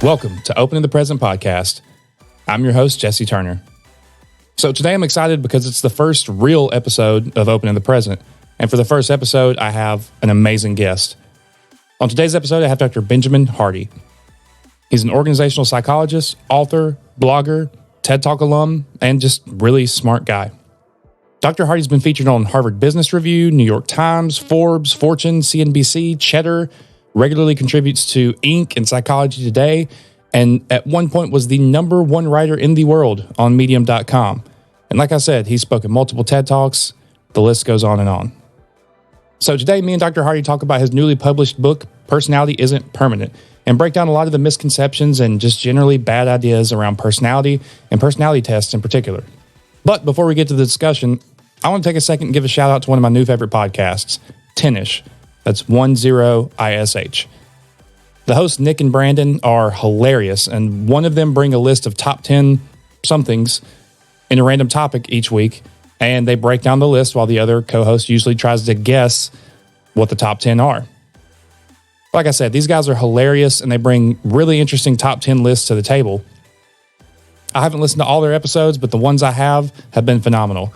Welcome to Open in the Present podcast. I'm your host, Jesse Turner. So today I'm excited because it's the first real episode of Open in the Present. And for the first episode, I have an amazing guest. On today's episode, I have Dr. Benjamin Hardy. He's an organizational psychologist, author, blogger, TED Talk alum, and just really smart guy. Dr. Hardy's been featured on Harvard Business Review, New York Times, Forbes, Fortune, CNBC, Cheddar, regularly contributes to Inc. and Psychology Today, and at one point was the number one writer in the world on Medium.com. And like I said, he's spoken multiple TED Talks. The list goes on and on. So today, me and Dr. Hardy talk about his newly published book, Personality Isn't Permanent, and break down a lot of the misconceptions and just generally bad ideas around personality and personality tests in particular. But before we get to the discussion, I want to take a second and give a shout out to one of my new favorite podcasts, 10ish. That's 10ish. The hosts, Nick and Brandon, are hilarious, and one of them bring a list of top 10 somethings in a random topic each week, and they break down the list while the other co-host usually tries to guess what the top 10 are. Like I said, these guys are hilarious, and they bring really interesting top 10 lists to the table. I haven't listened to all their episodes, but the ones I have been phenomenal.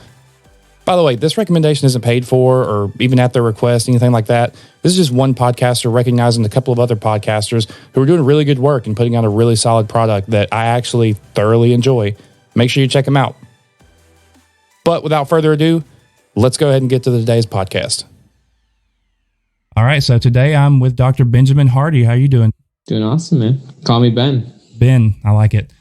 By the way, this recommendation isn't paid for or even at their request, anything like that. This is just one podcaster recognizing a couple of other podcasters who are doing really good work and putting out a really solid product that I actually thoroughly enjoy. Make sure you check them out. But without further ado, let's go ahead and get to today's podcast. All right, so today I'm with Dr. Benjamin Hardy. How are you doing? Doing awesome, man. Call me Ben. Ben, I like it.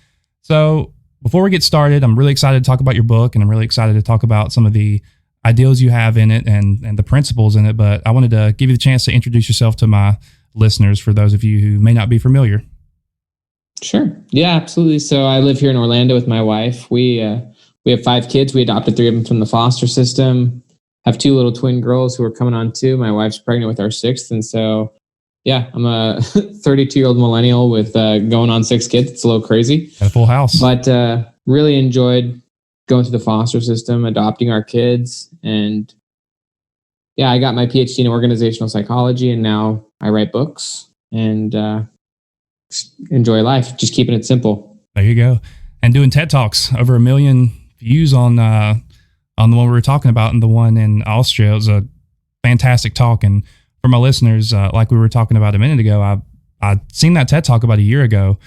So before we get started, I'm really excited to talk about your book, and I'm really excited to talk about some of the ideals you have in it and the principles in it. But I wanted to give you the chance to introduce yourself to my listeners for those of you who may not be familiar. Sure. Yeah, absolutely. So I live here in Orlando with my wife. We have 5 kids. We adopted 3 of them from the foster system. Have 2 little twin girls who are coming on 2. My wife's pregnant with our 6th. And so, yeah, I'm a 32-year-old millennial with going on 6 kids. It's a little crazy. Got a full house. But really enjoyed going through the foster system, adopting our kids. And yeah, I got my PhD in organizational psychology, and now I write books and enjoy life, just keeping it simple. There you go. And doing TED Talks, over 1 million views on the one we were talking about, and the one in Austria. It was a fantastic talk. And for my listeners, like we were talking about a minute ago, I'd seen that TED Talk about a year ago,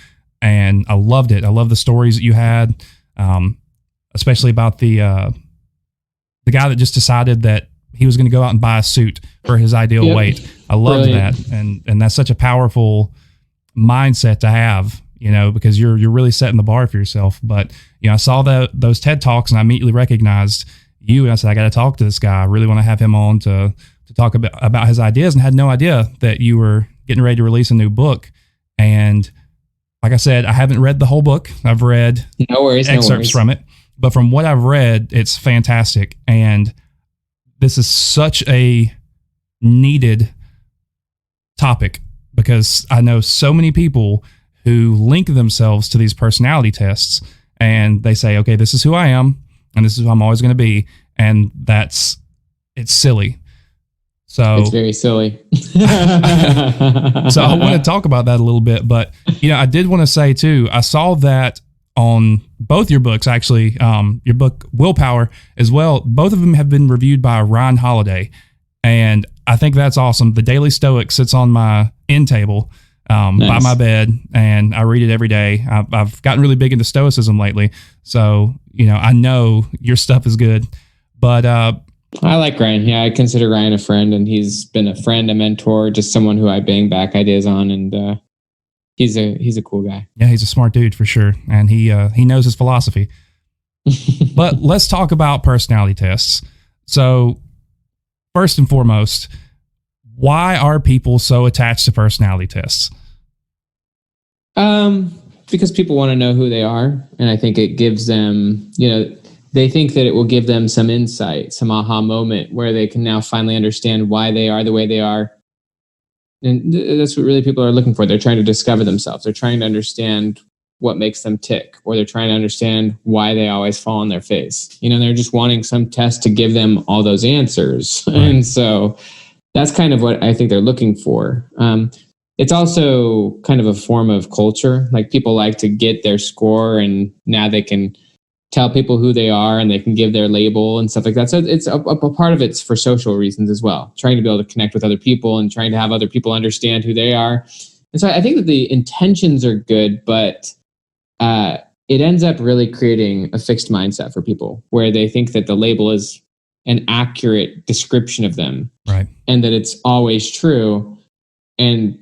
and I loved it. I love the stories that you had, especially about the guy that just decided that he was going to go out and buy a suit for his ideal weight. I loved that, and that's such a powerful mindset to have, because you're really setting the bar for yourself. But I saw those TED Talks, and I immediately recognized you, and I said, I got to talk to this guy. I really want to have him on to talk about his ideas, and had no idea that you were getting ready to release a new book. And like I said, I haven't read the whole book. I've read excerpts from it, but from what I've read, it's fantastic. And this is such a needed topic, because I know so many people who link themselves to these personality tests, and they say, okay, this is who I am, and this is who I'm always going to be. And it's silly. So it's very silly. So I want to talk about that a little bit, but I did want to say too, I saw that on both your books, actually, your book Willpower as well. Both of them have been reviewed by Ryan Holiday, and I think that's awesome. The Daily Stoic sits on my end table by my bed, and I read it every day. I've gotten really big into Stoicism lately, so I know your stuff is good, but I like Ryan. Yeah, I consider Ryan a friend, and he's been a friend, a mentor, just someone who I bang back ideas on, and he's a cool guy. Yeah, he's a smart dude for sure, and he knows his philosophy. But let's talk about personality tests. So first and foremost, why are people so attached to personality tests? Because people want to know who they are, and I think it gives them, they think that it will give them some insight, some aha moment where they can now finally understand why they are the way they are. And that's what really people are looking for. They're trying to discover themselves. They're trying to understand what makes them tick, or they're trying to understand why they always fall on their face. They're just wanting some test to give them all those answers. Right. And so that's kind of what I think they're looking for. it's also kind of a form of culture. Like people like to get their score, and now they can tell people who they are, and they can give their label and stuff like that. So it's a part of it's for social reasons as well, trying to be able to connect with other people and trying to have other people understand who they are. And so I think that the intentions are good, but it ends up really creating a fixed mindset for people where they think that the label is an accurate description of them, right? And that it's always true. And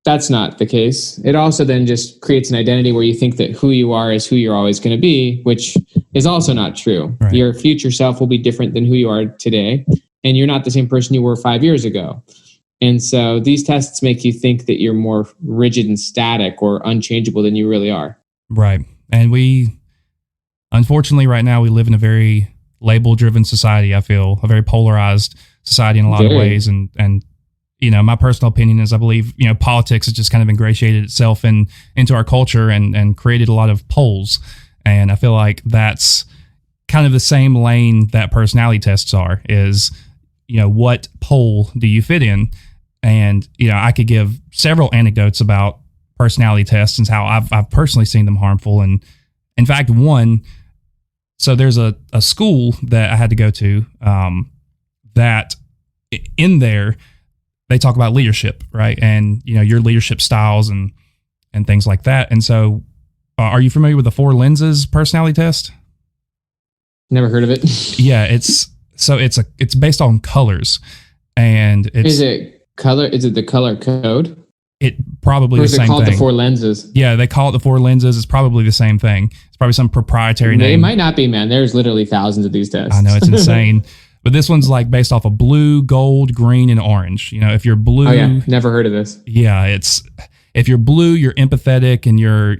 that's not the case. It also then just creates an identity where you think that who you are is who you're always going to be, which is also not true. Right. Your future self will be different than who you are today, and you're not the same person you were 5 years ago. And so these tests make you think that you're more rigid and static or unchangeable than you really are. Right. And unfortunately, right now, we live in a very label-driven society, I feel, a very polarized society in a lot of ways. And my personal opinion is I believe, politics has just kind of ingratiated itself into our culture and created a lot of poles. And I feel like that's kind of the same lane that personality tests are, is, what pole do you fit in? And, I could give several anecdotes about personality tests and how I've personally seen them harmful. And in fact, so there's a school that I had to go to that in there, they talk about leadership, right? And, your leadership styles and things like that. And so are you familiar with the 4 lenses personality test? Never heard of it. Yeah, it's based on colors, and is it color? Is it the color code? It probably the same thing. Or is it called the 4 lenses? Yeah, they call it the 4 lenses. It's probably the same thing. It's probably some proprietary name. It might not be, man. There's literally thousands of these tests. I know, it's insane. But this one's like based off of blue, gold, green, and orange. If you're blue. Oh, yeah. Never heard of this. Yeah, if you're blue, you're empathetic and you're,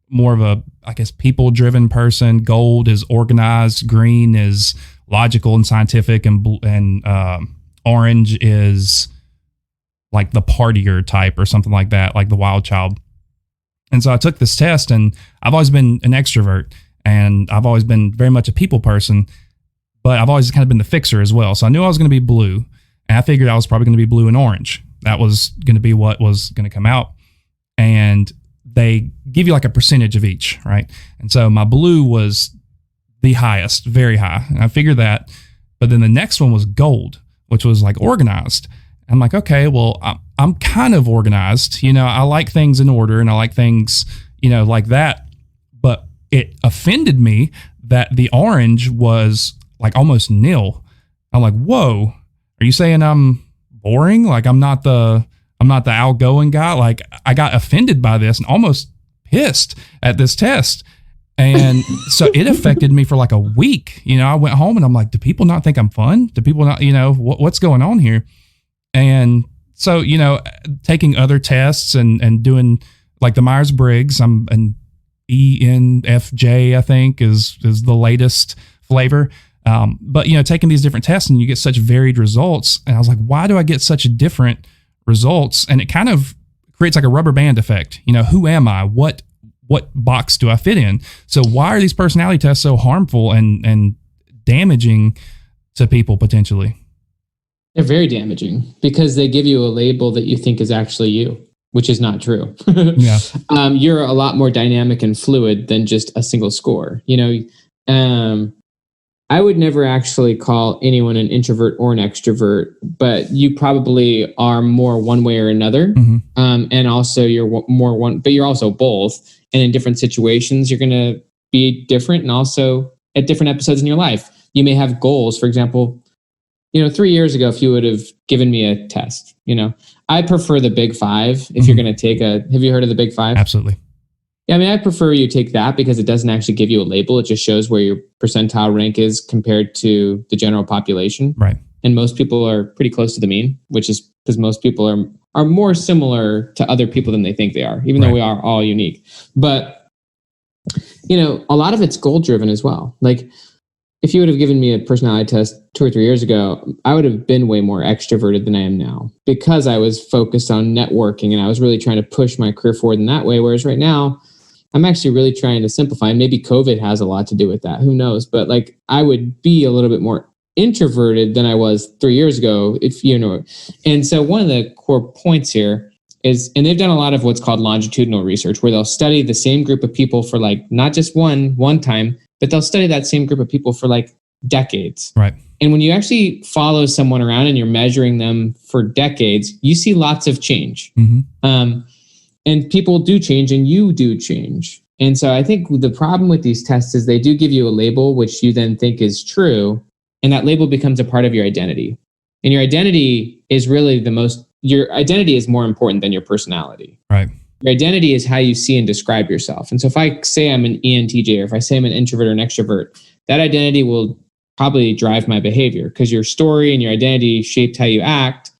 more of a, I guess, people-driven person. Gold is organized. Green is logical and scientific. And orange is like the partier type or something like that, like the wild child. And so I took this test, and I've always been an extrovert, and I've always been very much a people person, but I've always kind of been the fixer as well. So I knew I was going to be blue, and I figured I was probably going to be blue and orange. That was going to be what was going to come out. And they give you like a percentage of each, right? And so my blue was the highest, very high. And I figured that. But then the next one was gold, which was like organized. I'm like, okay, well, I'm kind of organized. I like things in order, and I like things, like that. But it offended me that the orange was like almost nil. I'm like, whoa, are you saying I'm boring? Like I'm not the outgoing guy. Like I got offended by this and almost pissed at this test. And so it affected me for like a week. I went home and I'm like, do people not think I'm fun? Do people not, what's going on here? And so, taking other tests and doing like the Myers-Briggs, I'm an ENFJ, I think is the latest flavor. But, taking these different tests and you get such varied results. And I was like, why do I get such different results? And it kind of creates like a rubber band effect. Who am I? What box do I fit in? So why are these personality tests so harmful and damaging to people potentially? They're very damaging because they give you a label that you think is actually you, which is not true. Yeah. You're a lot more dynamic and fluid than just a single score. I would never actually call anyone an introvert or an extrovert, but you probably are more one way or another. Mm-hmm. And also you're more one, but you're also both. And in different situations, you're going to be different. And also at different episodes in your life, you may have goals. For example, 3 years ago, if you would have given me a test, I prefer the Big Five. If you're going to take have you heard of the Big Five? Absolutely. Yeah, I prefer you take that because it doesn't actually give you a label. It just shows where your percentile rank is compared to the general population. Right. And most people are pretty close to the mean, which is because most people are more similar to other people than they think they are, even though we are all unique. But, a lot of it's goal driven as well. Like if you would have given me a personality test 2 or 3 years ago, I would have been way more extroverted than I am now because I was focused on networking and I was really trying to push my career forward in that way. Whereas right now, I'm actually really trying to simplify. Maybe COVID has a lot to do with that. Who knows? But like I would be a little bit more introverted than I was 3 years ago, if you know. And so one of the core points here is, and they've done a lot of what's called longitudinal research, where they'll study the same group of people for like not just one time, but they'll study that same group of people for like decades. Right. And when you actually follow someone around and you're measuring them for decades, you see lots of change. And people do change and you do change. And so I think the problem with these tests is they do give you a label, which you then think is true. And that label becomes a part of your identity. And your identity is really your identity is more important than your personality. Right. Your identity is how you see and describe yourself. And so if I say I'm an ENTJ, or if I say I'm an introvert or an extrovert, that identity will probably drive my behavior, because your story and your identity shaped how you act,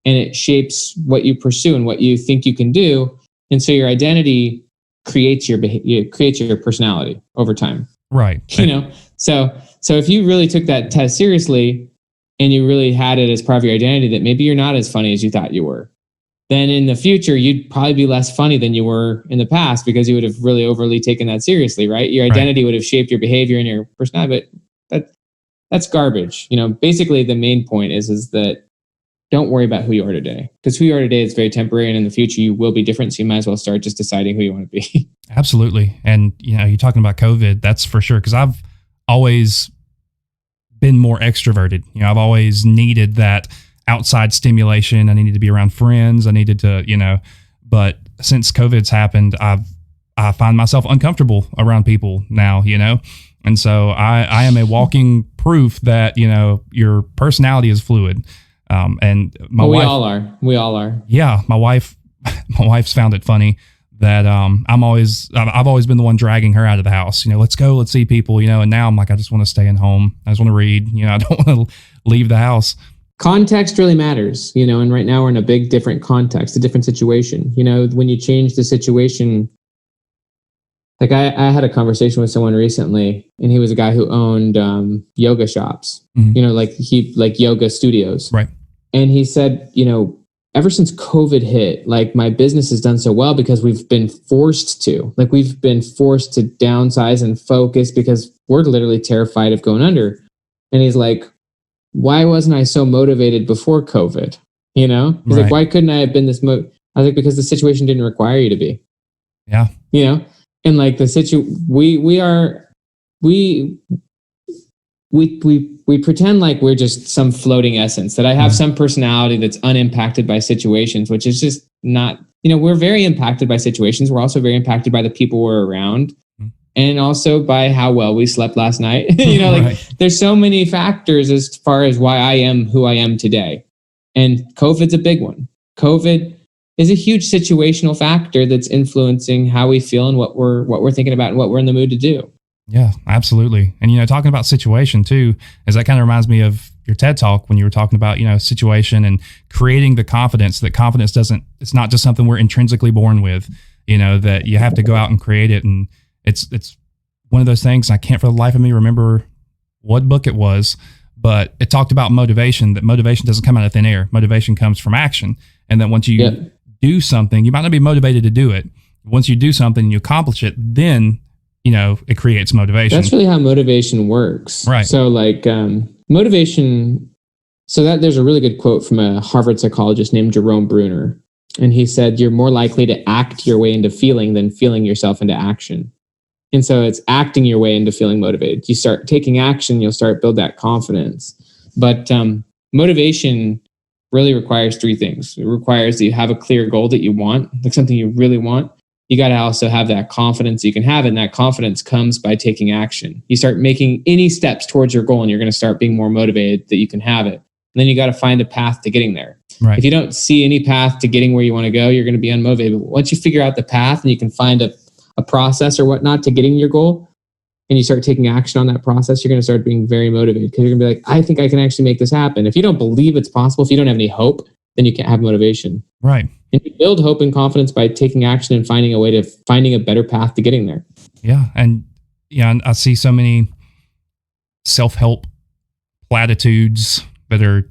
and it shapes what you pursue and what you think you can do. And so your identity creates your behavior, creates your personality over time. Right. So if you really took that test seriously and you really had it as part of your identity, that maybe you're not as funny as you thought you were, then in the future, you'd probably be less funny than you were in the past, because you would have really overly taken that seriously, right? Your identity would have shaped your behavior and your personality, but that's garbage. Basically the main point is that don't worry about who you are today, because who you are today is very temporary, and in the future you will be different. So you might as well start just deciding who you want to be. Absolutely. And you're talking about COVID, that's for sure. Because I've always been more extroverted. I've always needed that outside stimulation. I needed to be around friends. I needed to, but since COVID's happened, I find myself uncomfortable around people now, And so I am a walking proof that, your personality is fluid. And we all are. Yeah. My wife's found it funny that, I've always been the one dragging her out of the house. Let's go, let's see people, and now I'm like, I just want to stay in home. I just want to read, I don't want to leave the house. Context really matters, and right now we're in a big different context, a different situation. When you change the situation, like I had a conversation with someone recently, and he was a guy who owned yoga shops, like yoga studios. Right. And he said, ever since COVID hit, like my business has done so well because we've been forced to downsize and focus because we're literally terrified of going under. And he's like, why wasn't I so motivated before COVID? He's like, why couldn't I have been this I was like, because the situation didn't require you to be. Yeah. And like the we pretend like we're just some floating essence, that I have some personality that's unimpacted by situations, which is just not, we're very impacted by situations. We're also very impacted by the people we're around, and also by how well we slept last night. There's so many factors as far as why I am who I am today. And COVID's a big one. COVID is a huge situational factor that's influencing how we feel and what we're thinking about and what we're in the mood to do. Yeah, absolutely. And, talking about situation too, is that kind of reminds me of your TED Talk when you were talking about, situation and creating the confidence, that confidence it's not just something we're intrinsically born with, that you have to go out and create it. And it's one of those things. I can't for the life of me remember what book it was, but it talked about motivation, that motivation doesn't come out of thin air. Motivation comes from action. And that once you do something, you might not be motivated to do it. Once you do something and you accomplish it, then it creates motivation. That's really how motivation works. Right. So like motivation. So that there's a really good quote from a Harvard psychologist named Jerome Bruner. And he said, you're more likely to act your way into feeling than feeling yourself into action. And so it's acting your way into feeling motivated. You start taking action, you'll start build that confidence. But motivation really requires three things. It requires that you have a clear goal that you want, like something you really want. You got to also have that confidence you can have it. And that confidence comes by taking action. You start making any steps towards your goal and you're going to start being more motivated that you can have it. And then you got to find a path to getting there. Right. If you don't see any path to getting where you want to go, you're going to be unmotivated. But once you figure out the path and you can find a process or whatnot to getting your goal, and you start taking action on that process, you're going to start being very motivated, because you're going to be like, I think I can actually make this happen. If you don't believe it's possible, if you don't have any hope, then you can't have motivation. Right. And you build hope and confidence by taking action and finding a better path to getting there. Yeah. And I see so many self-help platitudes that are,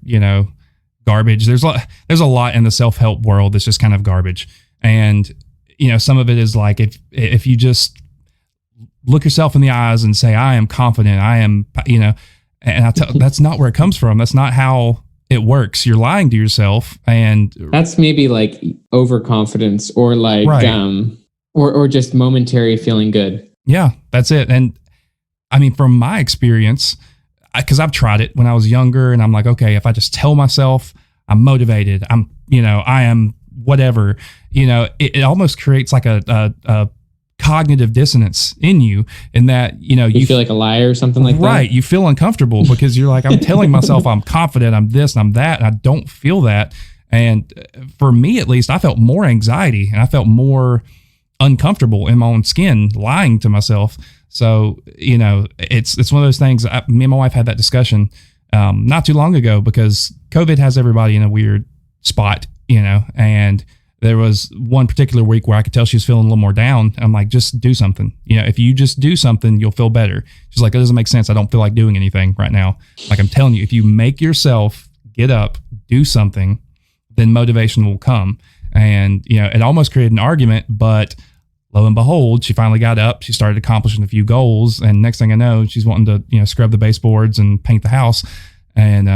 garbage. There's a lot in the self-help world that's just kind of garbage. And, some of it is like, if you just look yourself in the eyes and say, I am confident, I am, and that's not where it comes from. That's not how it works. You're lying to yourself. And that's maybe like overconfidence or like, or just momentary feeling good. Yeah, that's it. And I mean, from my experience, because I've tried it when I was younger, and I'm like, okay, if I just tell myself I'm motivated, I am whatever, it almost creates like a cognitive dissonance in you, in that, you feel like a liar or something like that. Right. You feel uncomfortable because you're like, I'm telling myself I'm confident, I'm this and I'm that, and I don't feel that. And for me, at least, I felt more anxiety and I felt more uncomfortable in my own skin lying to myself. So, it's one of those things. Me and my wife had that discussion not too long ago, because COVID has everybody in a weird spot, and there was one particular week where I could tell she was feeling a little more down. I'm like, just do something. If you just do something, you'll feel better. She's like, it doesn't make sense. I don't feel like doing anything right now. Like, I'm telling you, if you make yourself get up, do something, then motivation will come. And, it almost created an argument, but lo and behold, she finally got up. She started accomplishing a few goals. And next thing I know, she's wanting to, scrub the baseboards and paint the house. And,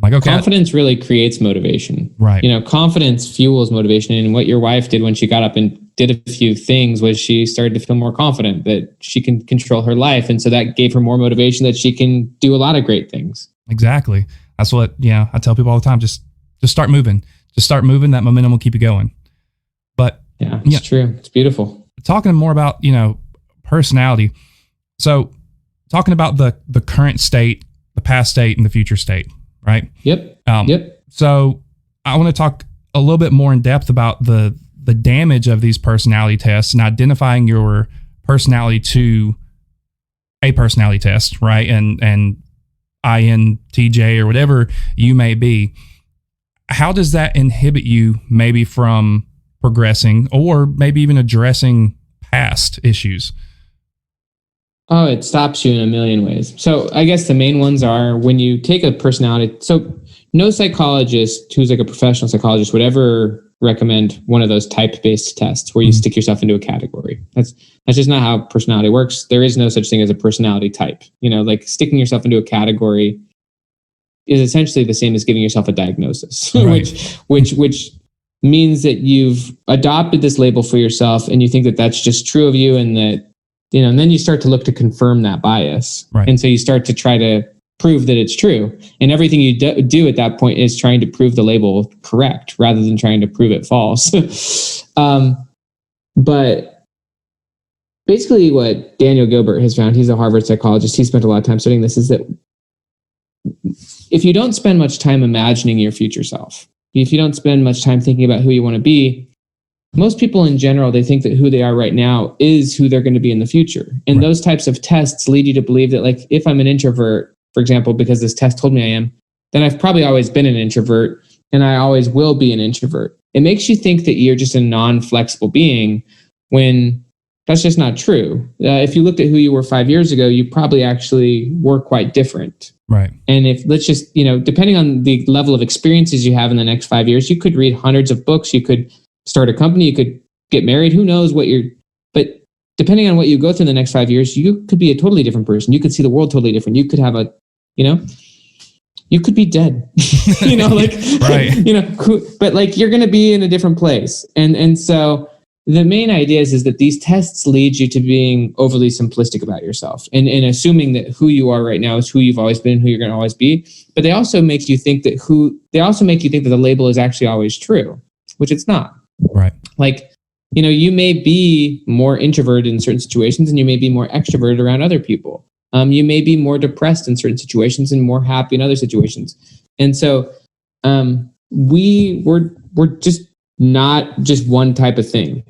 like, okay. Confidence really creates motivation. Right. Confidence fuels motivation. And what your wife did when she got up and did a few things was she started to feel more confident that she can control her life. And so that gave her more motivation that she can do a lot of great things. Exactly. That's what, I tell people all the time, just start moving. Just start moving. That momentum will keep you going. But yeah, it's true. It's beautiful. Talking more about, personality. So talking about the current state, the past state, and the future state, right? Yep. So I want to talk a little bit more in depth about the damage of these personality tests and identifying your personality to a personality test, right? And INTJ or whatever you may be. How does that inhibit you maybe from progressing or maybe even addressing past issues? Oh, it stops you in a million ways. So I guess the main ones are when you take a personality. So no psychologist who's like a professional psychologist would ever recommend one of those type-based tests where you stick yourself into a category. That's just not how personality works. There is no such thing as a personality type. Like sticking yourself into a category is essentially the same as giving yourself a diagnosis, right. which means that you've adopted this label for yourself and you think that that's just true of you, and that, and then you start to look to confirm that bias. Right. And so you start to try to prove that it's true. And everything you do at that point is trying to prove the label correct rather than trying to prove it false. But basically what Daniel Gilbert has found, he's a Harvard psychologist, he spent a lot of time studying this, is that if you don't spend much time imagining your future self, if you don't spend much time thinking about who you want to be, most people in general, they think that who they are right now is who they're going to be in the future. And right. Those types of tests lead you to believe that, like, if I'm an introvert, for example, because this test told me I am, then I've probably always been an introvert and I always will be an introvert. It makes you think that you're just a non-flexible being when that's just not true. If you looked at who you were 5 years ago, you probably actually were quite different. Right. And if, let's just, depending on the level of experiences you have in the next 5 years, you could read hundreds of books, you could start a company, you could get married, who knows but depending on what you go through in the next 5 years, you could be a totally different person. You could see the world totally different. You could have you could be dead, right. But like, you're going to be in a different place. And so the main idea is that these tests lead you to being overly simplistic about yourself and assuming that who you are right now is who you've always been, who you're going to always be. But they also make you think that the label is actually always true, which it's not. Right. Like, you may be more introverted in certain situations and you may be more extroverted around other people. You may be more depressed in certain situations and more happy in other situations. And so we're just not just one type of thing.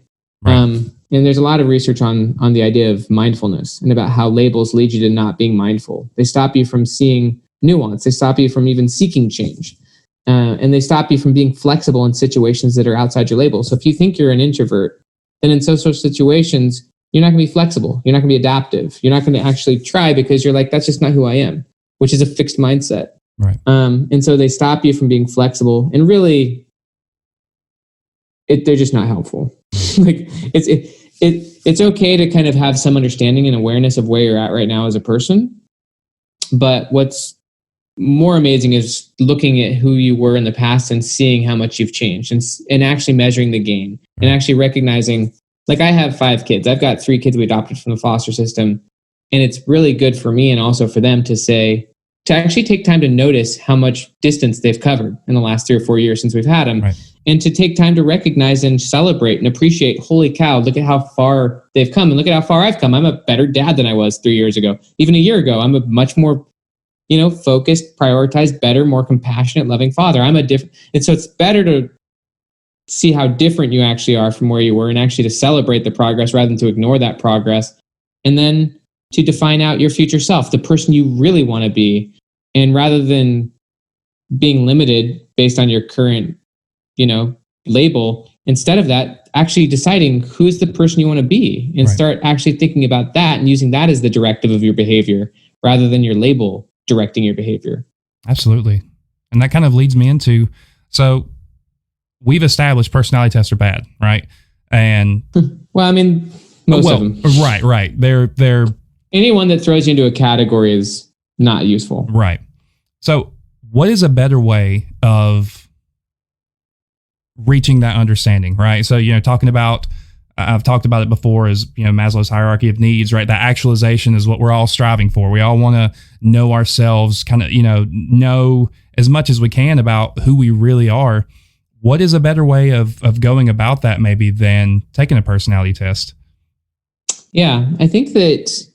Right. And there's a lot of research on the idea of mindfulness and about how labels lead you to not being mindful. They stop you from seeing nuance. They stop you from even seeking change. And they stop you from being flexible in situations that are outside your label. So if you think you're an introvert, then in social situations, you're not going to be flexible. You're not going to be adaptive. You're not going to actually try because you're like, that's just not who I am, which is a fixed mindset. Right. And so they stop you from being flexible, and really, they're just not helpful. Like it's okay to kind of have some understanding and awareness of where you're at right now as a person. But what's more amazing is looking at who you were in the past and seeing how much you've changed, and actually measuring the gain, and actually recognizing, like, I have 5 kids. I've got 3 kids we adopted from the foster system. And it's really good for me and also for them to actually take time to notice how much distance they've covered in the last 3 or 4 years since we've had them. Right. And to take time to recognize and celebrate and appreciate, holy cow, look at how far they've come and look at how far I've come. I'm a better dad than I was 3 years ago. Even a year ago, I'm a much more, focused, prioritized, better, more compassionate, loving father. And so it's better to see how different you actually are from where you were, and actually to celebrate the progress rather than to ignore that progress. And then to define out your future self, the person you really want to be. And rather than being limited based on your current, label, instead of that, actually deciding who's the person you want to be, and start actually thinking about that and using that as the directive of your behavior rather than your label directing your behavior. Absolutely. And that kind of leads me into, so we've established personality tests are bad, right? And well, I mean, most of them. Right. They're anyone that throws you into a category is not useful. Right. So what is a better way of reaching that understanding, right? So, talking about, I've talked about it before, as, Maslow's hierarchy of needs, right? That actualization is what we're all striving for. We all want to know ourselves, kind of, know as much as we can about who we really are. What is a better way of going about that maybe than taking a personality test? Yeah, I think that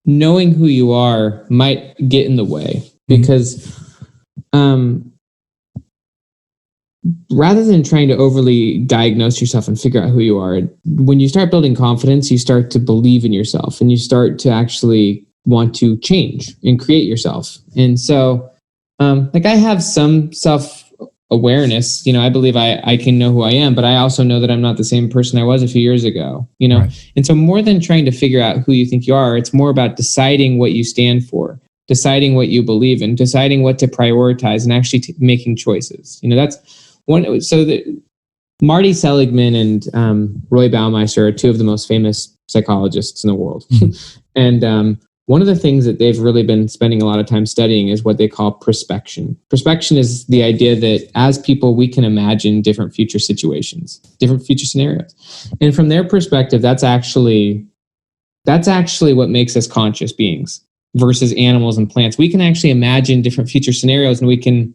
knowing who you are might get in the way, because rather than trying to overly diagnose yourself and figure out who you are, when you start building confidence, you start to believe in yourself and you start to actually want to change and create yourself. And so, I have some self-awareness, I believe I can know who I am, but I also know that I'm not the same person I was a few years ago, Right. And so more than trying to figure out who you think you are, it's more about deciding what you stand for, deciding what you believe in, deciding what to prioritize, and actually making choices. That's one. So Marty Seligman and Roy Baumeister are 2 of the most famous psychologists in the world. Mm-hmm. And one of the things that they've really been spending a lot of time studying is what they call prospection. Prospection is the idea that as people, we can imagine different future situations, different future scenarios. And from their perspective, that's actually what makes us conscious beings versus animals and plants. We can actually imagine different future scenarios, and we can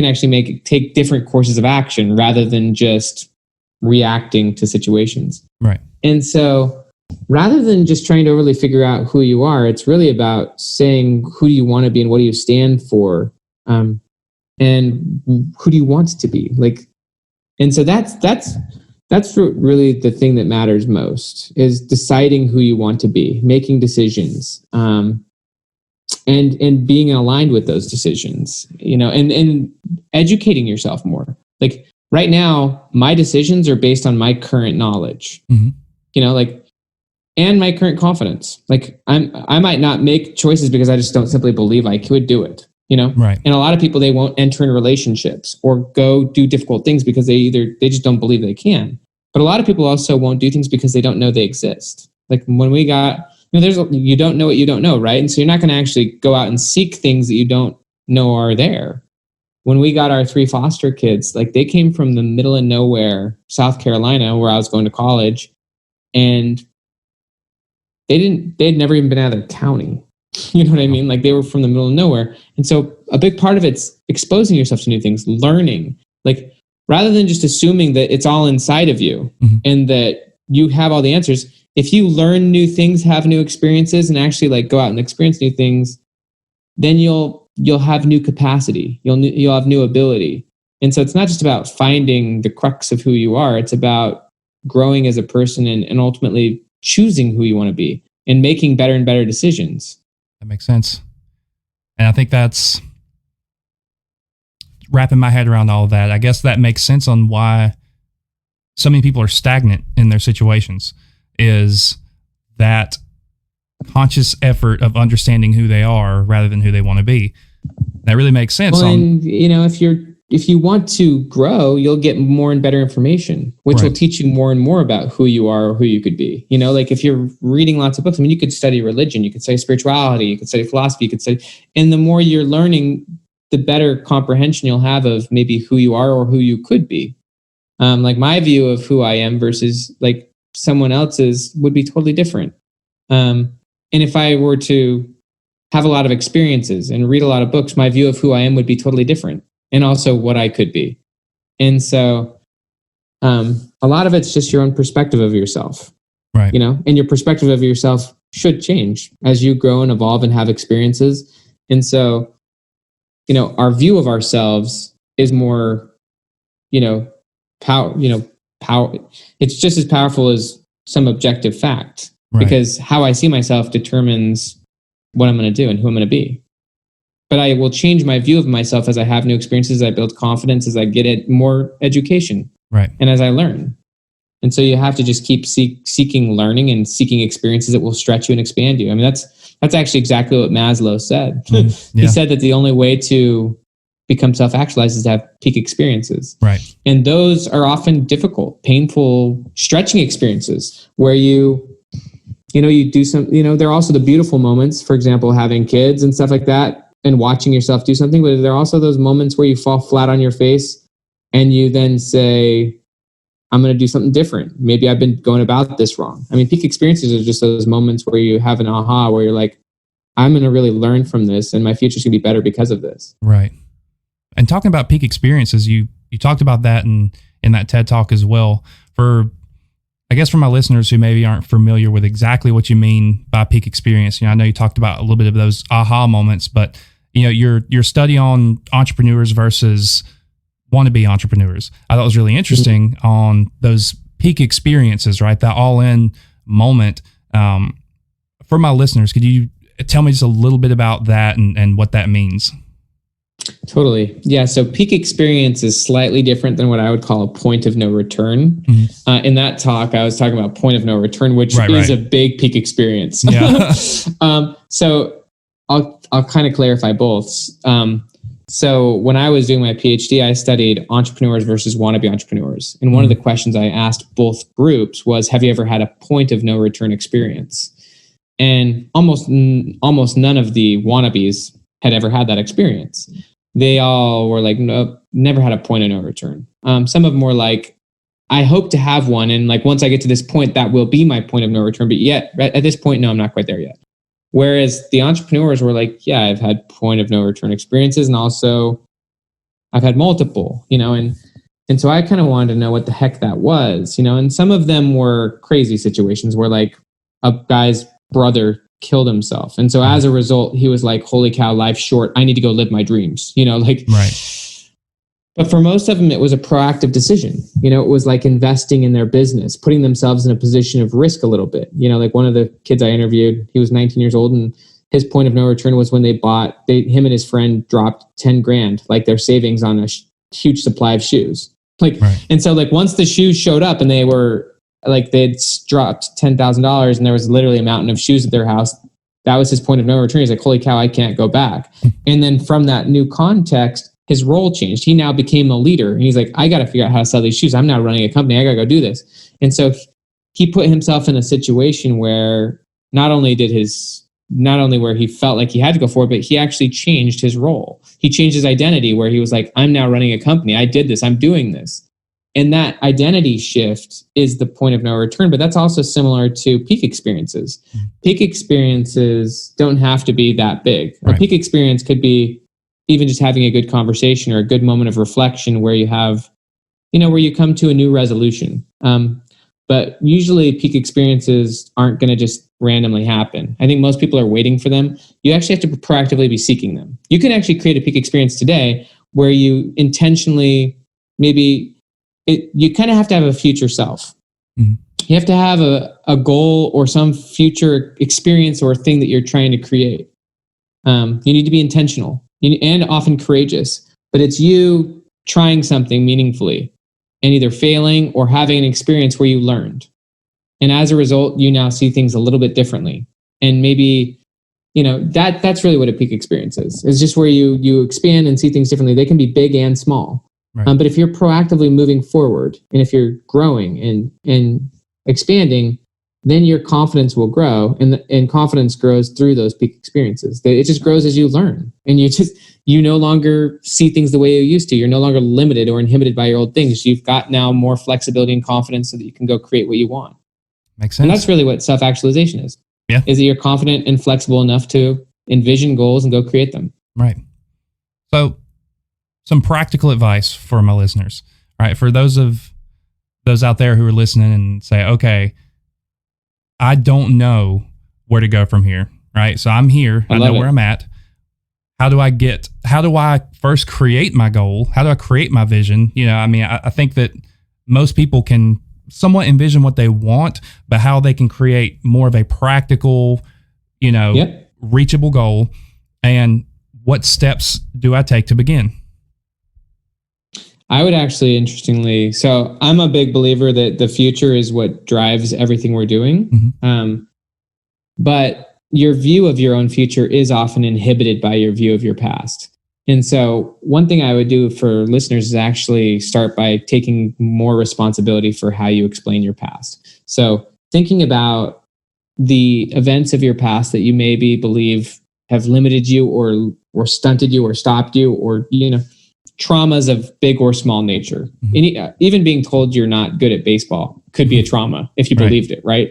actually take different courses of action rather than just reacting to situations. Right. And so rather than just trying to overly figure out who you are, it's really about saying who do you want to be and what do you stand for, and who do you want to be. And so that's really the thing that matters most, is deciding who you want to be, making decisions, and being aligned with those decisions, and educating yourself more. Like right now, my decisions are based on my current knowledge, mm-hmm. And my current confidence. I might not make choices because I just don't simply believe I could do it, Right. And a lot of people, they won't enter in relationships or go do difficult things because they just don't believe they can. But a lot of people also won't do things because they don't know they exist. Like when we got, you don't know what you don't know, right? And so you're not going to actually go out and seek things that you don't know are there. When we got our 3 foster kids, they came from the middle of nowhere, South Carolina, where I was going to college, and they'd never even been out of the county. You know what I mean? They were from the middle of nowhere. And so a big part of it's exposing yourself to new things, learning, rather than just assuming that it's all inside of you, mm-hmm. and that you have all the answers. If you learn new things, have new experiences, and actually go out and experience new things, then you'll have new capacity. You'll have new ability. And so it's not just about finding the crux of who you are. It's about growing as a person and ultimately choosing who you want to be and making better and better decisions. That makes sense. And I think that's wrapping my head around all of that. I guess that makes sense on why so many people are stagnant in their situations, is that conscious effort of understanding who they are rather than who they want to be. That really makes sense. Well, and if if you want to grow, you'll get more and better information, which will teach you more and more about who you are or who you could be. You know, like if you're reading lots of books, I mean, you could study religion, you could study spirituality, you could study philosophy, you could study, and the more you're learning, the better comprehension you'll have of maybe who you are or who you could be. Like my view of who I am versus like someone else's would be totally different. And if I were to have a lot of experiences and read a lot of books, my view of who I am would be totally different, and also what I could be. And so a lot of it's just your own perspective of yourself, right? You know, and your perspective of yourself should change as you grow and evolve and have experiences. And so, you know, our view of ourselves is more, power. It's just as powerful as some objective fact, because how I see myself determines what I'm going to do and who I'm going to be. But I will change my view of myself as I have new experiences, as I build confidence, as I get more education, and as I learn. And so you have to just keep seeking learning and seeking experiences that will stretch you and expand you. I mean, that's actually exactly what Maslow said. He said that the only way to become self-actualized is to have peak experiences. And those are often difficult, painful, stretching experiences where you do some, there are also the beautiful moments, for example, having kids and stuff like that and watching yourself do something. But there are also those moments where you fall flat on your face and you then say, I'm going to do something different. Maybe I've been going about this wrong. I mean, peak experiences are just those moments where you have an aha, where you're like, I'm going to really learn from this and my future's going to be better because of this. Right. And talking about peak experiences, you talked about that in that TED Talk as well. I guess for my listeners who maybe aren't familiar with exactly what you mean by peak experience, I know you talked about a little bit of those aha moments, but your study on entrepreneurs versus wannabe entrepreneurs, I thought was really interesting on those peak experiences, right? That all-in moment. For my listeners, could you tell me just a little bit about that and what that means? Totally. Yeah. So peak experience is slightly different than what I would call a point of no return. In that talk, I was talking about point of no return, which is a big peak experience. Yeah. So I'll kind of clarify both. So when I was doing my PhD, I studied entrepreneurs versus wannabe entrepreneurs. And one of the questions I asked both groups was, have you ever had a point of no return experience? And almost none of the wannabes had ever had that experience. They all were like, no, never had a point of no return. Some of them were like, I hope to have one. And like, once I get to this point, that will be my point of no return. But yet at this point, no, I'm not quite there yet. Whereas the entrepreneurs were like, yeah, I've had point of no return experiences. And also I've had multiple, and so I kind of wanted to know what the heck that was, and some of them were crazy situations where like a guy's brother killed himself. And so as a result, he was like, holy cow, life's short. I need to go live my dreams, But for most of them, it was a proactive decision. It was like investing in their business, putting themselves in a position of risk a little bit. Like one of the kids I interviewed, he was 19 years old and his point of no return was when him and his friend dropped 10 grand, like their savings on a huge supply of shoes. And so like once the shoes showed up and they were like they'd dropped $10,000 and there was literally a mountain of shoes at their house, that was his point of no return. He's like, holy cow, I can't go back. And then from that new context, his role changed. He now became a leader. And he's like, I got to figure out how to sell these shoes. I'm now running a company. I got to go do this. And so he put himself in a situation where not only where he felt like he had to go forward, but he actually changed his role. He changed his identity where he was like, I'm now running a company. I did this. I'm doing this. And that identity shift is the point of no return, but that's also similar to peak experiences. Peak experiences don't have to be that big. A peak experience could be even just having a good conversation or a good moment of reflection where you have, where you come to a new resolution. But usually peak experiences aren't going to just randomly happen. I think most people are waiting for them. You actually have to proactively be seeking them. You can actually create a peak experience today where you intentionally you kind of have to have a future self. You have to have a goal or some future experience or thing that you're trying to create. You need to be intentional and often courageous, but it's you trying something meaningfully and either failing or having an experience where you learned. And as a result, you now see things a little bit differently. And maybe that's really what a peak experience is. It's just where you expand and see things differently. They can be big and small. Right. But if you're proactively moving forward and if you're growing and expanding, then your confidence will grow, and confidence grows through those peak experiences. It just grows as you learn, and you no longer see things the way you used to. You're no longer limited or inhibited by your old things. You've got now more flexibility and confidence so that you can go create what you want. Makes sense. And that's really what self-actualization is. Yeah. Is that you're confident and flexible enough to envision goals and go create them. Right. So some practical advice for my listeners. All right. For those out there who are listening and say, okay, I don't know where to go from here. Right. So I'm here. I know where I'm at. How do I first create my goal? How do I create my vision? I think that most people can somewhat envision what they want, but how they can create more of a practical, reachable goal, and what steps do I take to begin? I would actually, interestingly, so I'm a big believer that the future is what drives everything we're doing. Mm-hmm. But your view of your own future is often inhibited by your view of your past. And so one thing I would do for listeners is actually start by taking more responsibility for how you explain your past. So thinking about the events of your past that you maybe believe have limited you or stunted you or stopped you, or, traumas of big or small nature. Mm-hmm. Even being told you're not good at baseball could be a trauma if you believed it, right?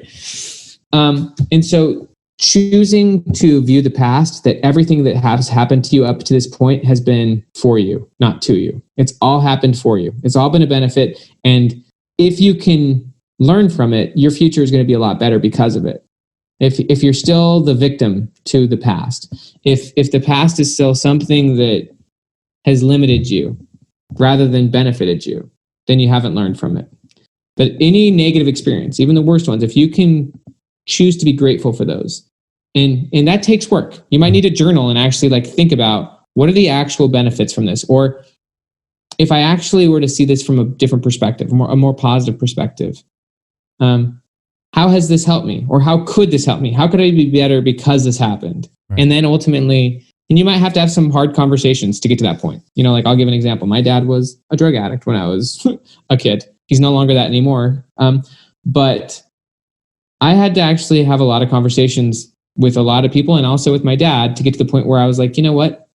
And so choosing to view the past, that everything that has happened to you up to this point has been for you, not to you. It's all happened for you. It's all been a benefit. And if you can learn from it, your future is going to be a lot better because of it. If you're still the victim to the past, if the past is still something that has limited you rather than benefited you, then you haven't learned from it. But any negative experience, even the worst ones, if you can choose to be grateful for those, and that takes work. You might need a journal and actually think about, what are the actual benefits from this? Or if I actually were to see this from a different perspective, a more positive perspective, how has this helped me? Or how could this help me? How could I be better because this happened? Right. And then ultimately, and you might have to have some hard conversations to get to that point. I'll give an example. My dad was a drug addict when I was a kid. He's no longer that anymore. But I had to actually have a lot of conversations with a lot of people, and also with my dad, to get to the point where I was like, you know what?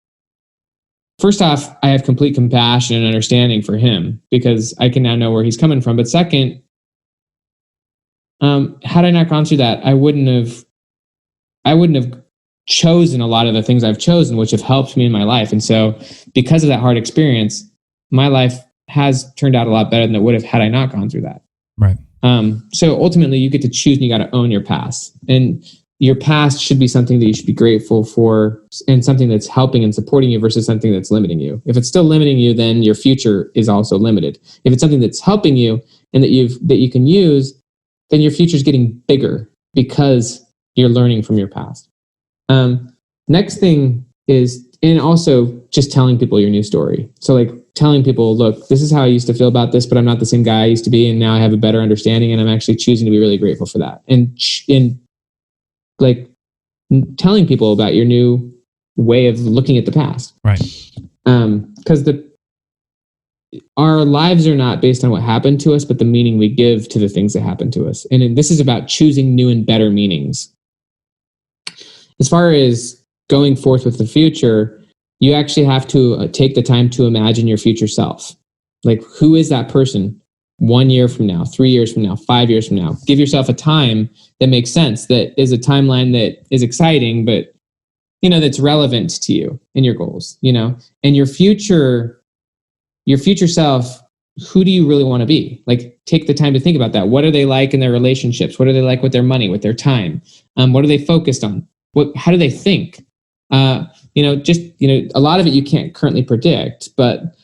First off, I have complete compassion and understanding for him because I can now know where he's coming from. But second, had I not gone through that, I wouldn't have chosen a lot of the things I've chosen, which have helped me in my life. And so because of that hard experience, my life has turned out a lot better than it would have had I not gone through that. Right. So ultimately you get to choose, and you got to own your past, and your past should be something that you should be grateful for, and something that's helping and supporting you versus something that's limiting you. If it's still limiting you, then your future is also limited. If it's something that's helping you and that you can use, then your future is getting bigger because you're learning from your past. Next thing is, and also just telling people your new story. So telling people, look, this is how I used to feel about this, but I'm not the same guy I used to be. And now I have a better understanding, and I'm actually choosing to be really grateful for that. And telling people about your new way of looking at the past. Right. Because our lives are not based on what happened to us, but the meaning we give to the things that happen to us. And this is about choosing new and better meanings. As far as going forth with the future, you actually have to take the time to imagine your future self. Who is that person 1 year from now, 3 years from now, 5 years from now? Give yourself a time that makes sense, that is a timeline that is exciting, but, that's relevant to you and your goals, and your future self. Who do you really want to be? Take the time to think about that. What are they like in their relationships? What are they like with their money, with their time? What are they focused on? How do they think? A lot of it you can't currently predict, but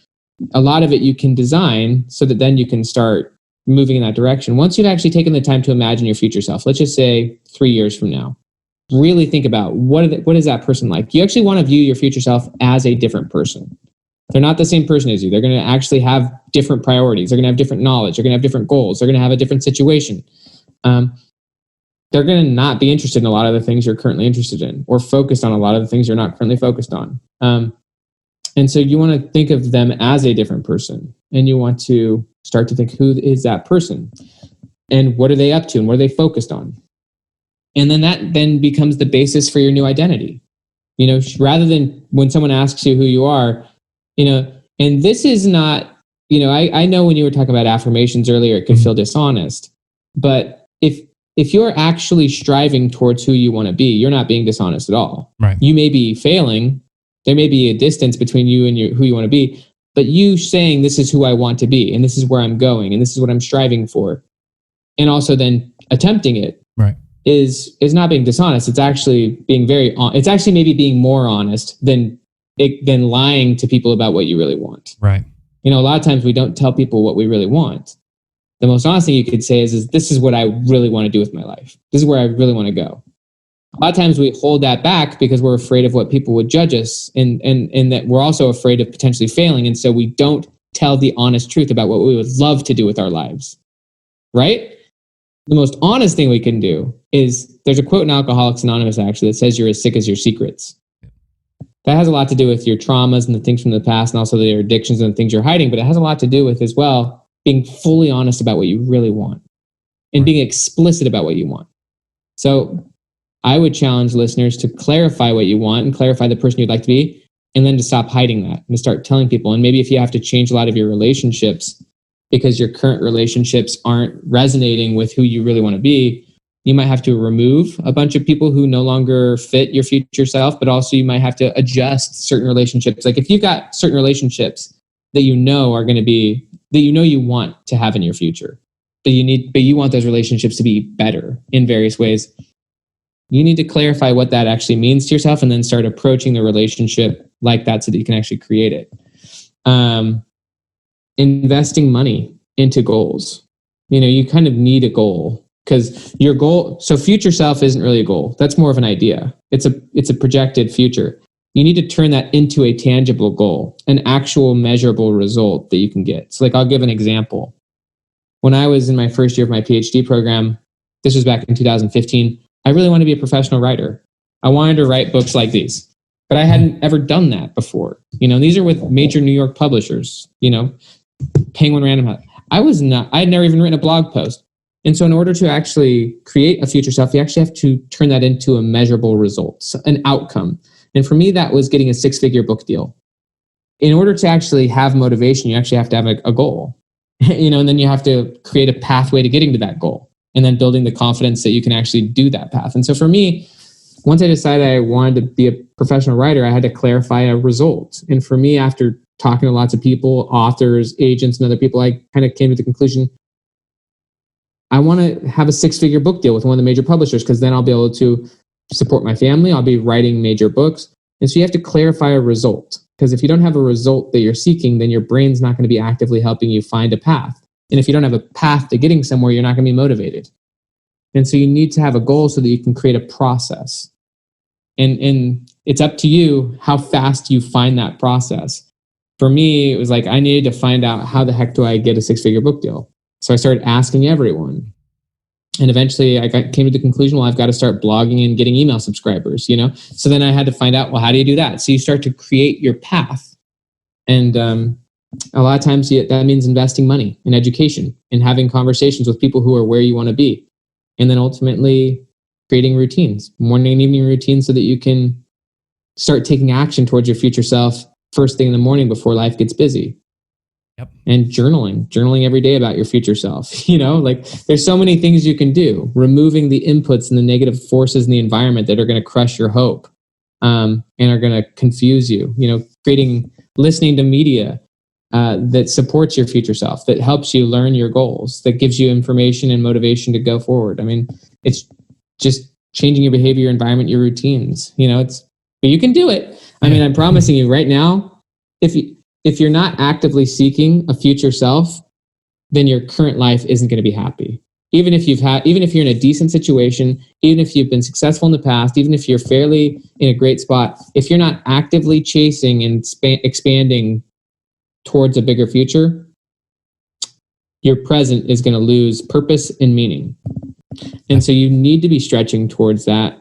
a lot of it you can design so that then you can start moving in that direction. Once you've actually taken the time to imagine your future self, let's just say 3 years from now, really think about what is that person like? You actually want to view your future self as a different person. They're not the same person as you. They're going to actually have different priorities. They're going to have different knowledge. They're going to have different goals. They're going to have a different situation. they're going to not be interested in a lot of the things you're currently interested in, or focused on a lot of the things you're not currently focused on. And so you want to think of them as a different person, and you want to start to think, who is that person, and what are they up to, and what are they focused on? And then that then becomes the basis for your new identity. Rather than when someone asks you who you are, and this is not, I know when you were talking about affirmations earlier, it could feel dishonest, but if you're actually striving towards who you want to be, you're not being dishonest at all. Right. You may be failing. There may be a distance between you and who you want to be, but you saying, this is who I want to be, and this is where I'm going, and this is what I'm striving for, and also then attempting it, right, is not being dishonest. It's actually being it's actually maybe being more honest than lying to people about what you really want. Right. A lot of times we don't tell people what we really want. The most honest thing you could say is this is what I really want to do with my life. This is where I really want to go. A lot of times we hold that back because we're afraid of what people would judge us, and that we're also afraid of potentially failing. And so we don't tell the honest truth about what we would love to do with our lives. Right? The most honest thing we can do is, there's a quote in Alcoholics Anonymous actually that says, you're as sick as your secrets. That has a lot to do with your traumas and the things from the past, and also your addictions and the things you're hiding, but it has a lot to do with as well being fully honest about what you really want and being explicit about what you want. So I would challenge listeners to clarify what you want and clarify the person you'd like to be, and then to stop hiding that and to start telling people. And maybe if you have to change a lot of your relationships because your current relationships aren't resonating with who you really want to be, you might have to remove a bunch of people who no longer fit your future self, but also you might have to adjust certain relationships. Like if you've got certain relationships that are going to be, that you want to have in your future, but you want those relationships to be better in various ways, you need to clarify what that actually means to yourself, and then start approaching the relationship like that so that you can actually create it. Investing money into goals. You kind of need a goal, because your goal, so future self isn't really a goal. That's more of an idea. It's a projected future. You need to turn that into a tangible goal, an actual measurable result that you can get. So I'll give an example. When I was in my first year of my PhD program, this was back in 2015, I really wanted to be a professional writer. I wanted to write books like these, but I hadn't ever done that before. These are with major New York publishers, Penguin Random House. I had never even written a blog post. And so in order to actually create a future self, you actually have to turn that into a measurable result, an outcome. And for me, that was getting a 6-figure book deal. In order to actually have motivation, you actually have to have a goal, and then you have to create a pathway to getting to that goal, and then building the confidence that you can actually do that path. And so for me, once I decided I wanted to be a professional writer, I had to clarify a result. And for me, after talking to lots of people, authors, agents, and other people, I kind of came to the conclusion, I want to have a 6-figure book deal with one of the major publishers, because then I'll be able to support my family. I'll be writing major books. And so you have to clarify a result, because if you don't have a result that you're seeking, then your brain's not going to be actively helping you find a path. And if you don't have a path to getting somewhere, you're not going to be motivated. And so you need to have a goal so that you can create a process. And it's up to you how fast you find that process. For me, it was I needed to find out, how the heck do I get a 6-figure book deal? So I started asking everyone. And eventually I came to the conclusion, I've got to start blogging and getting email subscribers, So then I had to find out, how do you do that? So you start to create your path. And a lot of times that means investing money in education and having conversations with people who are where you want to be. And then ultimately creating routines, morning and evening routines, so that you can start taking action towards your future self first thing in the morning before life gets busy. Yep. And journaling every day about your future self. There's so many things you can do. Removing the inputs and the negative forces in the environment that are going to crush your hope, and are going to confuse you. Listening to media that supports your future self, that helps you learn your goals, that gives you information and motivation to go forward. It's just changing your behavior, your environment, your routines. But you can do it. I'm promising you right now, if you're not actively seeking a future self, then your current life isn't going to be happy. Even if you're in a decent situation, even if you've been successful in the past, even if you're fairly in a great spot, if you're not actively chasing and expanding towards a bigger future, your present is going to lose purpose and meaning. And so you need to be stretching towards that.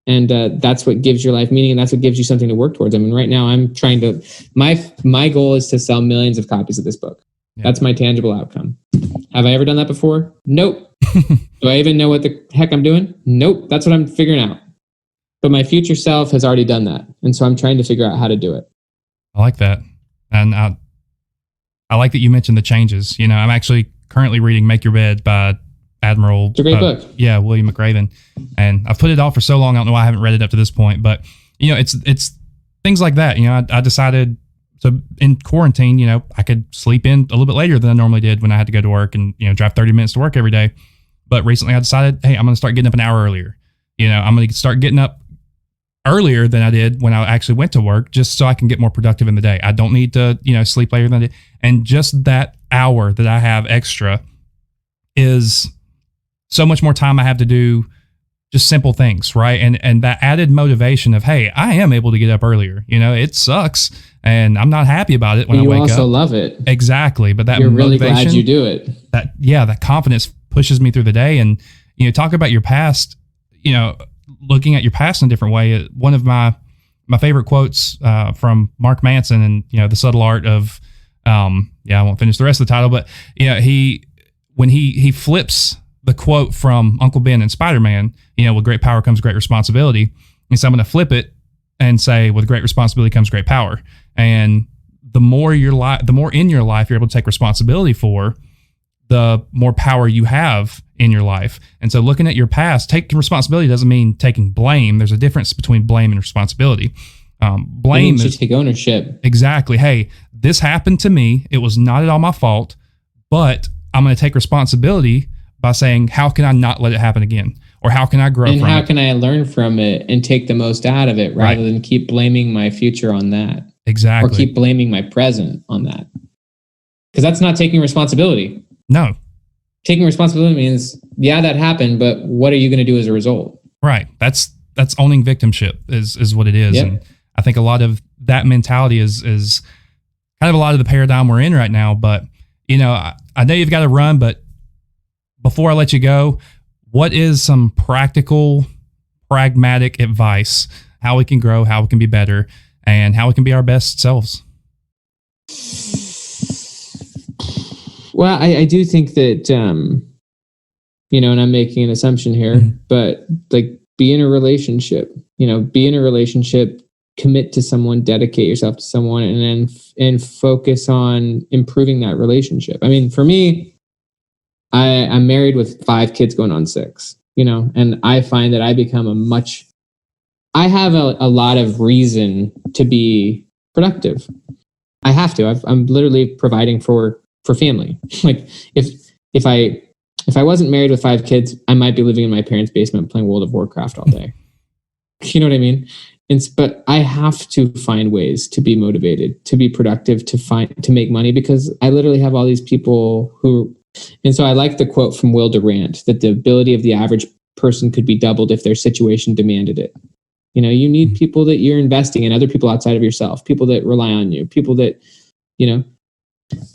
And that's what gives your life meaning, and that's what gives you something to work towards. I mean, right now I'm trying to, my goal is to sell millions of copies of this book. Yeah. That's my tangible outcome. Have I ever done that before? Nope. Do I even know what the heck I'm doing? Nope. That's what I'm figuring out. But my future self has already done that. And so I'm trying to figure out how to do it. I like that. And I like that you mentioned the changes. You know, I'm actually currently reading Make Your Bed by Admiral. It's a great book. Yeah, William McRaven. And I've put it off for so long, I don't know why I haven't read it up to this point. But, you know, it's things like that. You know, I decided to, in quarantine, you know, I could sleep in a little bit later than I normally did when I had to go to work and, you know, drive 30 minutes to work every day. But recently I decided, hey, I'm going to start getting up an hour earlier. You know, I'm going to start getting up earlier than I did when I actually went to work, just so I can get more productive in the day. I don't need to, you know, sleep later than I did. And just that hour that I have extra is so much more time I have to do just simple things, right? And that added motivation of, hey, I am able to get up earlier. You know, it sucks and I'm not happy about it when I wake up. You also love it. Exactly. But that you're really glad you do it. That confidence pushes me through the day. And, you know, talk about your past, you know, looking at your past in a different way. One of my favorite quotes from Mark Manson and, you know, The Subtle Art of, I won't finish the rest of the title, but yeah, when he flips the quote from Uncle Ben and Spider-Man, you know, with great power comes great responsibility. And so I'm going to flip it and say, with great responsibility comes great power. And the more in your life you're able to take responsibility for, the more power you have in your life. And so looking at your past, taking responsibility doesn't mean taking blame. There's a difference between blame and responsibility. Blame is take ownership. Exactly. Hey, this happened to me. It was not at all my fault, but I'm going to take responsibility by saying, how can I not let it happen again? Or how can I grow from it? And how can I learn from it and take the most out of it rather than keep blaming my future on that? Exactly. Or keep blaming my present on that. Because that's not taking responsibility. No. Taking responsibility means, yeah, that happened, but what are you going to do as a result? Right. That's owning victimship is what it is. Yep. And I think a lot of that mentality is kind of a lot of the paradigm we're in right now. But, you know, I know you've got to run, but before I let you go, what is some practical, pragmatic advice, how we can grow, how we can be better, and how we can be our best selves? Well, I do think that, you know, and I'm making an assumption here, but like be in a relationship, commit to someone, dedicate yourself to someone, and focus on improving that relationship. I mean, for me, I'm married with 5 kids going on 6, you know, and I find that I become I have a lot of reason to be productive. I have to. I'm literally providing for family. Like if I wasn't married with 5 kids, I might be living in my parents' basement playing World of Warcraft all day. You know what I mean? But I have to find ways to be motivated, to be productive, to make money, because I literally have all these people who. And so I like the quote from Will Durant that the ability of the average person could be doubled if their situation demanded it. You know, you need people that you're investing in, other people outside of yourself, people that rely on you, people that, you know.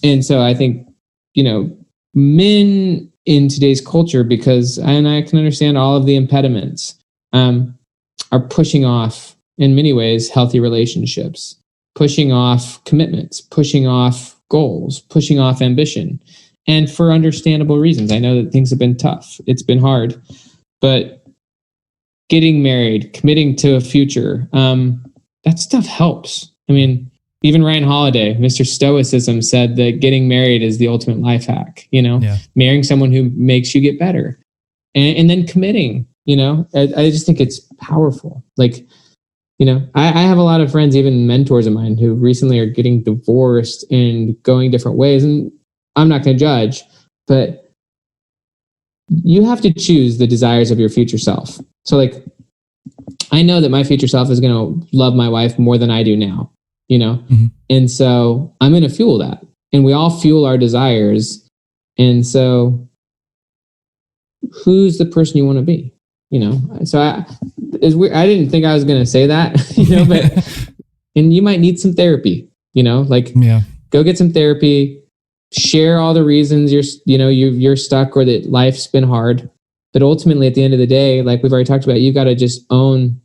And so I think, you know, men in today's culture, and I can understand all of the impediments, are pushing off, in many ways, healthy relationships, pushing off commitments, pushing off goals, pushing off ambition. And for understandable reasons. I know that things have been tough. It's been hard. But getting married, committing to a future, that stuff helps. I mean, even Ryan Holiday, Mr. Stoicism, said that getting married is the ultimate life hack, you know, marrying someone who makes you get better. And then committing, you know, I just think it's powerful. Like, you know, I have a lot of friends, even mentors of mine, who recently are getting divorced and going different ways. And I'm not going to judge, but you have to choose the desires of your future self. So like, I know that my future self is going to love my wife more than I do now, you know? Mm-hmm. And so I'm going to fuel that. And we all fuel our desires. And so who's the person you want to be, you know? So I didn't think I was going to say that, you know, but, and you might need some therapy, you know, like go get some therapy. Share all the reasons you're stuck or that life's been hard. But ultimately, at the end of the day, like we've already talked about, you've got to just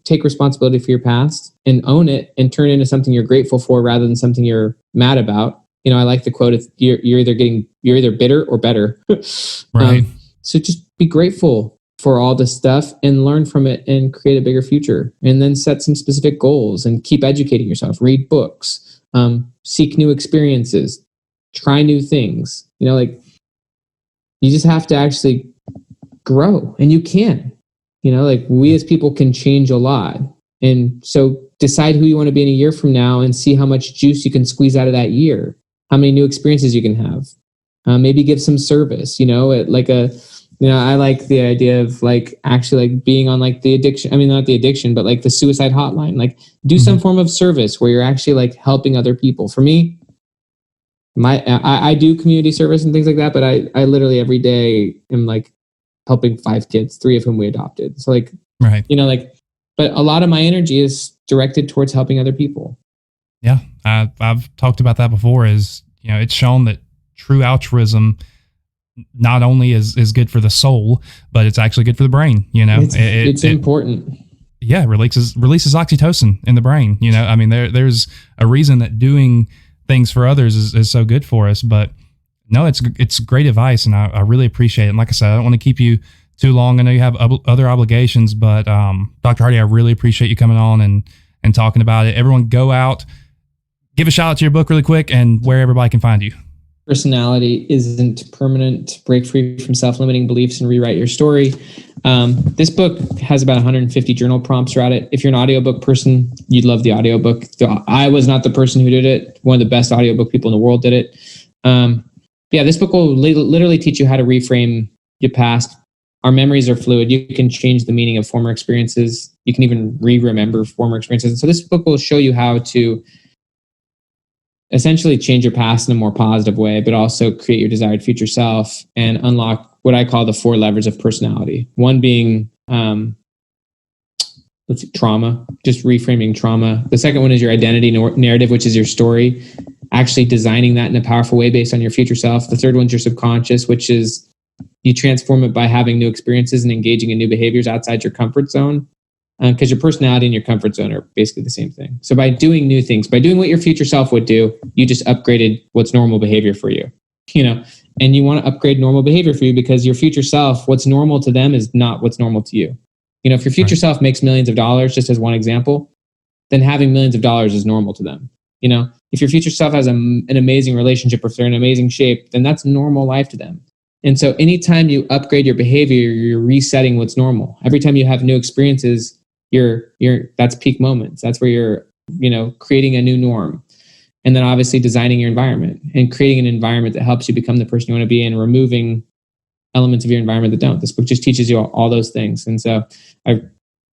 take responsibility for your past and own it and turn it into something you're grateful for rather than something you're mad about. You know, I like the quote, you're either bitter or better. Right. So just be grateful for all this stuff and learn from it and create a bigger future, and then set some specific goals and keep educating yourself, read books, seek new experiences, try new things. You know, like you just have to actually grow, and you can, you know, like we as people can change a lot. And so decide who you want to be in a year from now and see how much juice you can squeeze out of that year, how many new experiences you can have. Maybe give some service, you know, I like the idea of like actually like being on like the addiction. I mean, not the addiction, but like the suicide hotline, like do some form of service where you're actually like helping other people. For me, I do community service and things like that, but I literally every day am like helping 5 kids, 3 of whom we adopted. So like, right. You know, like, but a lot of my energy is directed towards helping other people. Yeah. I've talked about that before. Is, you know, it's shown that true altruism not only is good for the soul, but it's actually good for the brain. You know, it's important. Yeah. Releases oxytocin in the brain. You know, I mean, there's a reason that doing things for others is so good for us, but no, it's great advice, and I really appreciate it. And like I said, I don't want to keep you too long. I know you have other obligations, but Dr. Hardy, I really appreciate you coming on and talking about it. Everyone go out, give a shout out to your book really quick, and where everybody can find you. Personality Isn't Permanent. Break free from self-limiting beliefs and rewrite your story. This book has about 150 journal prompts throughout it. If you're an audiobook person, you'd love the audiobook. I was not the person who did it. One of the best audiobook people in the world did it. Yeah, this book will literally teach you how to reframe your past. Our memories are fluid. You can change the meaning of former experiences. You can even remember former experiences. And so this book will show you how to essentially change your past in a more positive way, but also create your desired future self and unlock what I call the 4 levers of personality. One being trauma, just reframing trauma. The second one is your identity narrative, which is your story, actually designing that in a powerful way based on your future self. The third one's your subconscious, which is you transform it by having new experiences and engaging in new behaviors outside your comfort zone. Because your personality and your comfort zone are basically the same thing. So by doing new things, by doing what your future self would do, you just upgraded what's normal behavior for you, you know, and you want to upgrade normal behavior for you because your future self, what's normal to them is not what's normal to you. You know, if your future self makes millions of dollars, just as one example, then having millions of dollars is normal to them. You know, if your future self has an amazing relationship or if they're in amazing shape, then that's normal life to them. And so anytime you upgrade your behavior, you're resetting what's normal. Every time you have new experiences, that's peak moments. That's where you're, you know, creating a new norm. And then obviously designing your environment and creating an environment that helps you become the person you want to be and removing elements of your environment that don't. This book just teaches you all those things. And so I,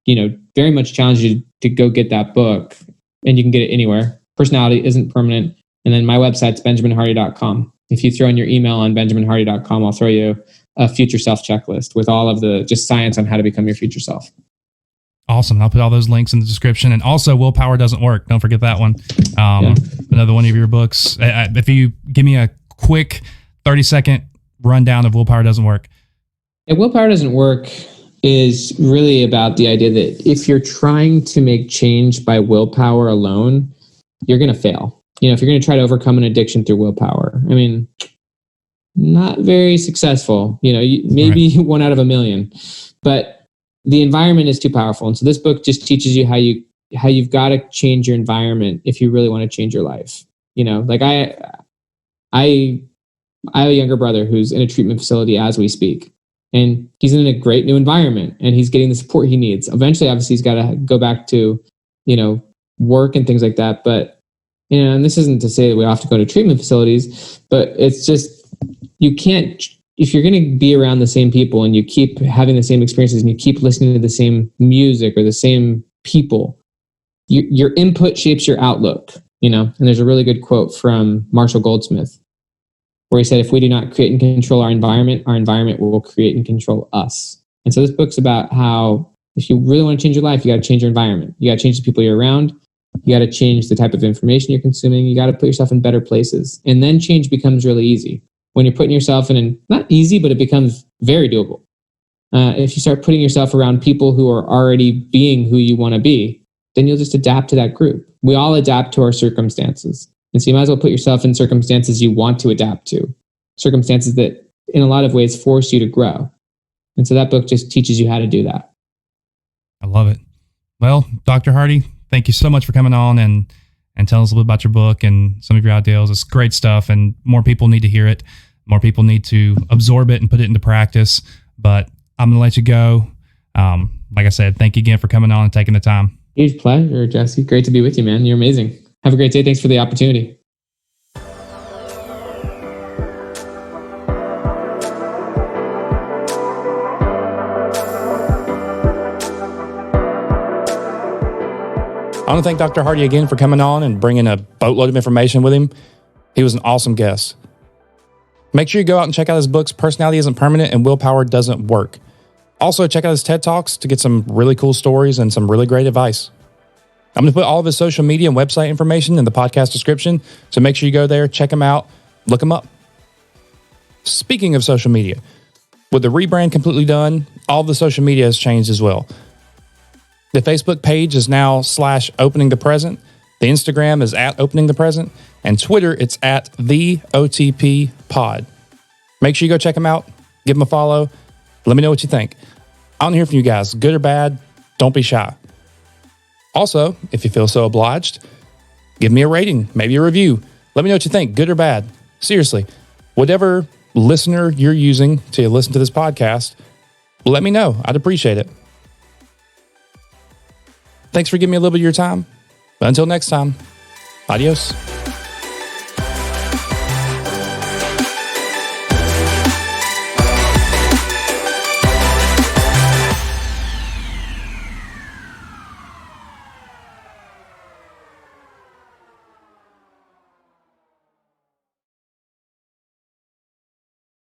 you know, very much challenge you to go get that book, and you can get it anywhere. Personality Isn't Permanent. And then my website's benjaminhardy.com. If you throw in your email on benjaminhardy.com, I'll throw you a future self checklist with all of the just science on how to become your future self. Awesome. I'll put all those links in the description. And also Willpower Doesn't Work. Don't forget that one. Another one of your books. If you give me a quick 30-second rundown of Willpower Doesn't Work. Yeah, Willpower Doesn't Work is really about the idea that if you're trying to make change by willpower alone, you're going to fail. You know, if you're going to try to overcome an addiction through willpower, I mean, not very successful. You know, maybe right. 1 out of 1,000,000, but the environment is too powerful. And so this book just teaches you how you've got to change your environment if you really want to change your life. You know, like I have a younger brother who's in a treatment facility as we speak, and he's in a great new environment and he's getting the support he needs. Eventually, obviously, he's got to go back to, you know, work and things like that. But, you know, and this isn't to say that we have to go to treatment facilities, but it's just, you can't, if you're going to be around the same people and you keep having the same experiences and you keep listening to the same music or the same people, your input shapes your outlook, you know. And there's a really good quote from Marshall Goldsmith where he said, if we do not create and control our environment will create and control us. And so this book's about how if you really want to change your life, you got to change your environment. You got to change the people you're around. You got to change the type of information you're consuming. You got to put yourself in better places. And then change becomes really easy. When you're putting yourself in, not easy, but it becomes very doable. if you start putting yourself around people who are already being who you want to be, then you'll just adapt to that group. We all adapt to our circumstances. And so you might as well put yourself in circumstances you want to adapt to, circumstances that in a lot of ways force you to grow. And so that book just teaches you how to do that. I love it. Well, Dr. Hardy, thank you so much for coming on and telling us a little bit about your book and some of your ideals. It's great stuff, and more people need to hear it. More people need to absorb it and put it into practice. But I'm going to let you go. Like I said, thank you again for coming on and taking the time. Huge pleasure, Jesse. Great to be with you, man. You're amazing. Have a great day. Thanks for the opportunity. I want to thank Dr. Hardy again for coming on and bringing a boatload of information with him. He was an awesome guest. Make sure you go out and check out his books, Personality Isn't Permanent and Willpower Doesn't Work. Also, check out his TED Talks to get some really cool stories and some really great advice. I'm going to put all of his social media and website information in the podcast description, so make sure you go there, check him out, look him up. Speaking of social media, with the rebrand completely done, all of the social media has changed as well. The Facebook page is now /openingthepresent. The Instagram is @openingthepresent. And Twitter, it's @theOTPpod. Make sure you go check them out. Give them a follow. Let me know what you think. I want to hear from you guys, good or bad. Don't be shy. Also, if you feel so obliged, give me a rating, maybe a review. Let me know what you think, good or bad. Seriously, whatever listener you're using to listen to this podcast, let me know. I'd appreciate it. Thanks for giving me a little bit of your time. But until next time, adios.